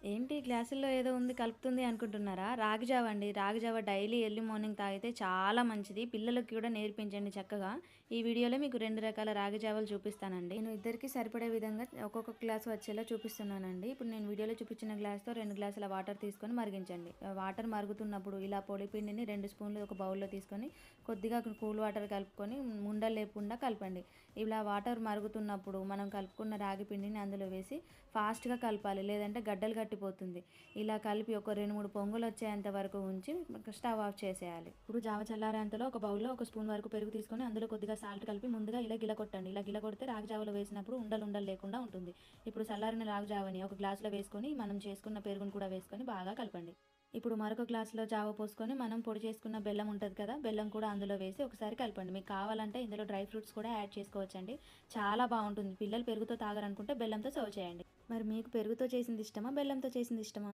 ఏంటి గ్లాసుల్లో ఏదో ఉంది కలుపుతుంది అనుకుంటున్నారా? రాగి జావ అండి. రాగి జావ డైలీ ఎర్లీ మార్నింగ్ తాగితే చాలా మంచిది. పిల్లలకి కూడా నేర్పించండి చక్కగా. ఈ వీడియోలో మీకు 2 రకాల రాగి జావలు చూపిస్తానండి. నేను ఇద్దరికీ సరిపడే విధంగా ఒక్కొక్క గ్లాస్ వచ్చేలా చూపిస్తున్నానండి. ఇప్పుడు నేను వీడియోలో చూపించిన గ్లాస్‌తో 2 గ్లాసుల వాటర్ తీసుకొని మరిగించండి. వాటర్ మరుగుతున్నప్పుడు ఇలా పొడి పిండిని 2 స్పూన్లు ఒక బౌల్‌లో తీసుకొని కొద్దిగా కూల్ వాటర్ కలుపుకొని ఉండలు లేకుండా కలపండి. ఇలా వాటర్ మరుగుతున్నప్పుడు మనం కలుపుకున్న రాగి పిండిని అందులో వేసి ఫాస్ట్‌గా కలపాలి. లేదంటే గడ్డలు గట్టిపోతుంది. ఇలా కలిపి ఒక 2, 3 పొంగులొచ్చేంత వరకు ఉంచి స్టవ్ ఆఫ్ చేసేయాలి. ఇప్పుడు జావ చల్లారేంతలో ఒక బౌల్‌లో ఒక స్పూన్ వరకు పెరుగు తీసుకొని అందులో కొద్దిగా సాల్ట్ కలిపి ముందుగా ఇలా గిలకొట్టండి. ఇలా గిలకొడితే రాగి జావలో వేసినప్పుడు ఉండలు ఉండలు లేకుండా ఉంటుంది. ఇప్పుడు చల్లారిన రాగి జావని ఒక గ్లాసులో వేసుకొని మనం చేసుకున్న పెరుగును కూడా వేసుకొని బాగా కలపండి. ఇప్పుడు మరొక గ్లాసులో జావ పోసుకొని మనం పొడి చేసుకున్న బెల్లం ఉంటది కదా! బెల్లం కూడా అందులో వేసి ఒకసారి కలపండి. మీకు కావాలంటే ఇందులో డ్రై ఫ్రూట్స్ కూడా యాడ్ చేసుకోవచ్చండి. చాలా బావుంటుంది. పిల్లలు పెరుగుతో తాగరనుకుంటే బెల్లంతో సర్వ్ చేయండి. మరి మీకు పెరుగుతో చేసింది ఇష్టమా? బెల్లంతో చేసింది ఇష్టమా?